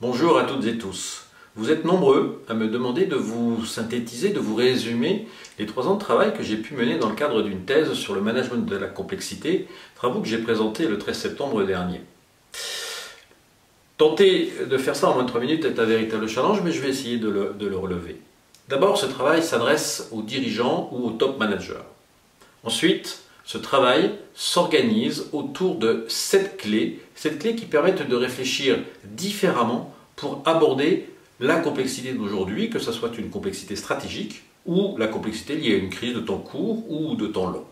Bonjour à toutes et tous. Vous êtes nombreux à me demander de vous synthétiser, de vous résumer les 3 ans de travail que j'ai pu mener dans le cadre d'une thèse sur le management de la complexité, travaux que j'ai présentés le 13 septembre dernier. Tenter de faire ça en moins de 3 minutes est un véritable challenge, mais je vais essayer de le relever. D'abord, ce travail s'adresse aux dirigeants ou aux top managers. Ensuite, ce travail s'organise autour de 7 clés qui permettent de réfléchir différemment pour aborder la complexité d'aujourd'hui, que ce soit une complexité stratégique ou la complexité liée à une crise de temps court ou de temps long.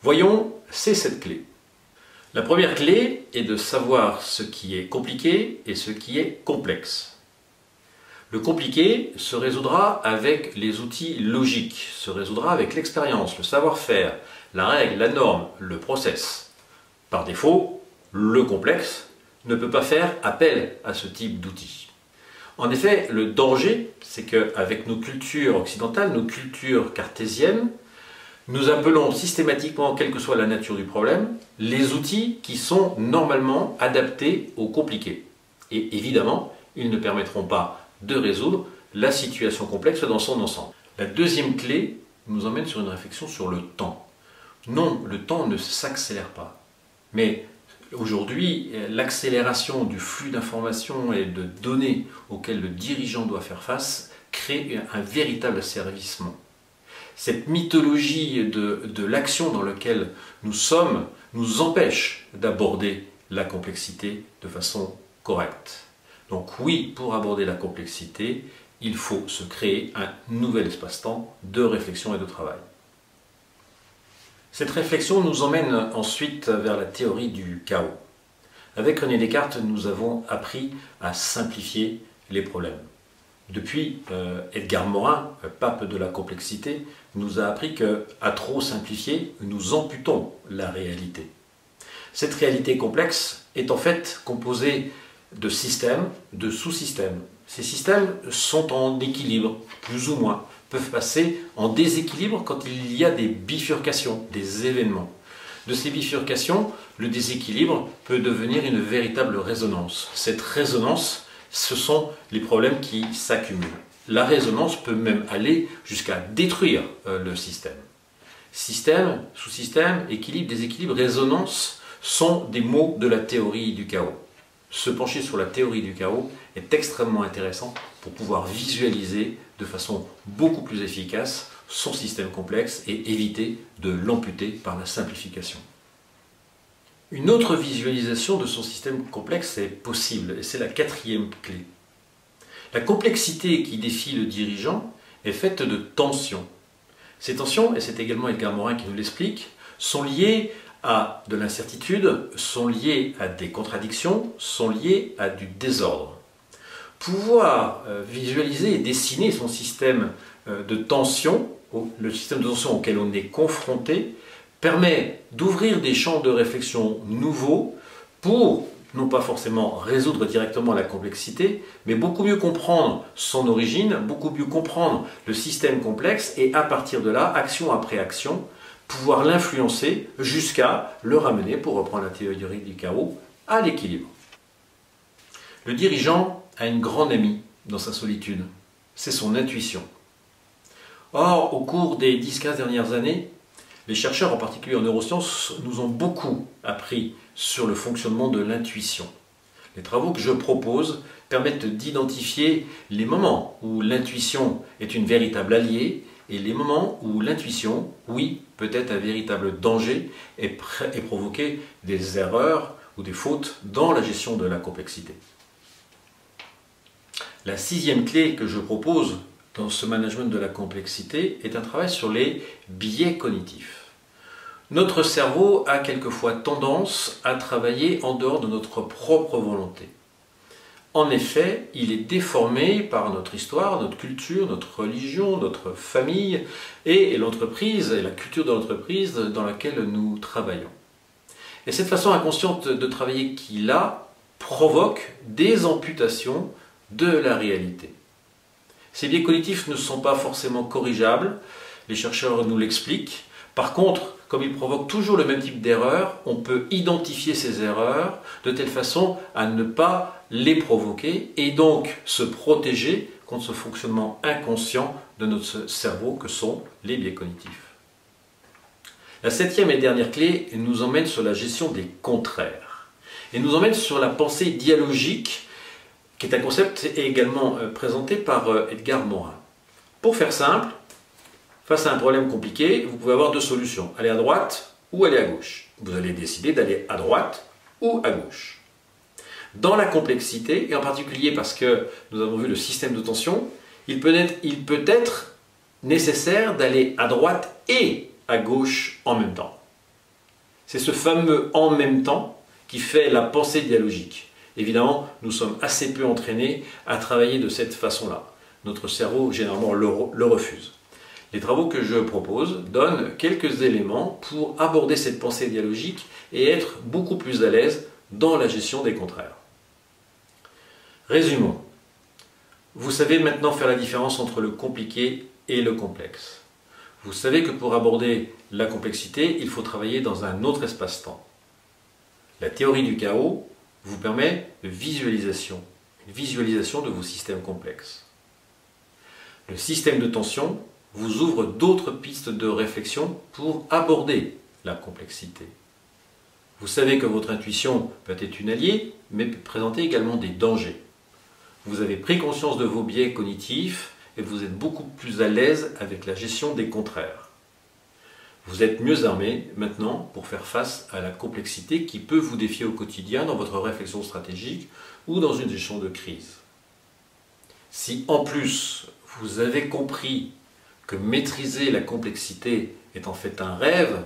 Voyons ces 7 clés. La première clé est de savoir ce qui est compliqué et ce qui est complexe. Le compliqué se résoudra avec les outils logiques, se résoudra avec l'expérience, le savoir-faire, la règle, la norme, le process. Par défaut, le complexe ne peut pas faire appel à ce type d'outils. En effet, le danger, c'est qu'avec nos cultures occidentales, nos cultures cartésiennes, nous appelons systématiquement, quelle que soit la nature du problème, les outils qui sont normalement adaptés au compliqué. Et évidemment, ils ne permettront pas de résoudre la situation complexe dans son ensemble. La deuxième clé nous emmène sur une réflexion sur le temps. Non, le temps ne s'accélère pas. Mais aujourd'hui, l'accélération du flux d'informations et de données auxquelles le dirigeant doit faire face crée un véritable asservissement. Cette mythologie de l'action dans laquelle nous sommes nous empêche d'aborder la complexité de façon correcte. Donc oui, pour aborder la complexité, il faut se créer un nouvel espace-temps de réflexion et de travail. Cette réflexion nous emmène ensuite vers la théorie du chaos. Avec René Descartes, nous avons appris à simplifier les problèmes. Depuis, Edgar Morin, pape de la complexité, nous a appris qu'à trop simplifier, nous amputons la réalité. Cette réalité complexe est en fait composée de systèmes, de sous-systèmes. Ces systèmes sont en équilibre, plus ou moins, peuvent passer en déséquilibre quand il y a des bifurcations, des événements. De ces bifurcations, le déséquilibre peut devenir une véritable résonance. Cette résonance, ce sont les problèmes qui s'accumulent. La résonance peut même aller jusqu'à détruire le système. Système, sous-système, équilibre, déséquilibre, résonance sont des mots de la théorie du chaos. Se pencher sur la théorie du chaos est extrêmement intéressant pour pouvoir visualiser de façon beaucoup plus efficace son système complexe et éviter de l'amputer par la simplification. Une autre visualisation de son système complexe est possible et c'est la 4e clé. La complexité qui défie le dirigeant est faite de tensions. Ces tensions, et c'est également Edgar Morin qui nous l'explique, sont liées à de l'incertitude, sont liées à des contradictions, sont liées à du désordre. Pouvoir visualiser et dessiner son système de tension, le système de tension auquel on est confronté, permet d'ouvrir des champs de réflexion nouveaux pour, non pas forcément résoudre directement la complexité, mais beaucoup mieux comprendre son origine, beaucoup mieux comprendre le système complexe et à partir de là, action après action, pouvoir l'influencer jusqu'à le ramener, pour reprendre la théorie du chaos, à l'équilibre. Le dirigeant a une grande amie dans sa solitude, c'est son intuition. Or, au cours des 10-15 dernières années, les chercheurs, en particulier en neurosciences, nous ont beaucoup appris sur le fonctionnement de l'intuition. Les travaux que je propose permettent d'identifier les moments où l'intuition est une véritable alliée et les moments où l'intuition, oui, peut être un véritable danger et provoquer des erreurs ou des fautes dans la gestion de la complexité. La 6e clé que je propose dans ce management de la complexité est un travail sur les biais cognitifs. Notre cerveau a quelquefois tendance à travailler en dehors de notre propre volonté. En effet, il est déformé par notre histoire, notre culture, notre religion, notre famille et l'entreprise et la culture de l'entreprise dans laquelle nous travaillons. Et cette façon inconsciente de travailler qu'il a provoque des amputations de la réalité. Ces biais cognitifs ne sont pas forcément corrigeables, les chercheurs nous l'expliquent. Par contre, comme il provoque toujours le même type d'erreur, on peut identifier ces erreurs de telle façon à ne pas les provoquer et donc se protéger contre ce fonctionnement inconscient de notre cerveau que sont les biais cognitifs. La septième et dernière clé nous emmène sur la gestion des contraires et nous emmène sur la pensée dialogique, qui est un concept également présenté par Edgar Morin. Pour faire simple, face à un problème compliqué, vous pouvez avoir deux solutions, aller à droite ou aller à gauche. Vous allez décider d'aller à droite ou à gauche. Dans la complexité, et en particulier parce que nous avons vu le système de tension, il peut être nécessaire d'aller à droite et à gauche en même temps. C'est ce fameux « en même temps » qui fait la pensée dialogique. Évidemment, nous sommes assez peu entraînés à travailler de cette façon-là. Notre cerveau, généralement, le refuse. Les travaux que je propose donnent quelques éléments pour aborder cette pensée dialogique et être beaucoup plus à l'aise dans la gestion des contraires. Résumons. Vous savez maintenant faire la différence entre le compliqué et le complexe. Vous savez que pour aborder la complexité, il faut travailler dans un autre espace-temps. La théorie du chaos vous permet une visualisation de vos systèmes complexes. Le système de tension vous ouvre d'autres pistes de réflexion pour aborder la complexité. Vous savez que votre intuition peut être une alliée, mais peut présenter également des dangers. Vous avez pris conscience de vos biais cognitifs et vous êtes beaucoup plus à l'aise avec la gestion des contraires. Vous êtes mieux armé maintenant pour faire face à la complexité qui peut vous défier au quotidien dans votre réflexion stratégique ou dans une gestion de crise. Si en plus vous avez compris que maîtriser la complexité est en fait un rêve,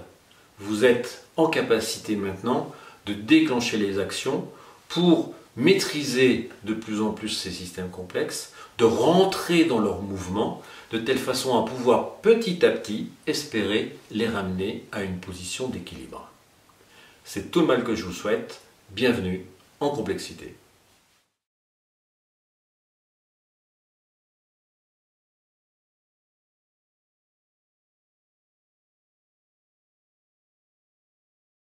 vous êtes en capacité maintenant de déclencher les actions pour maîtriser de plus en plus ces systèmes complexes, de rentrer dans leur mouvement, de telle façon à pouvoir petit à petit espérer les ramener à une position d'équilibre. C'est tout le mal que je vous souhaite. Bienvenue en complexité.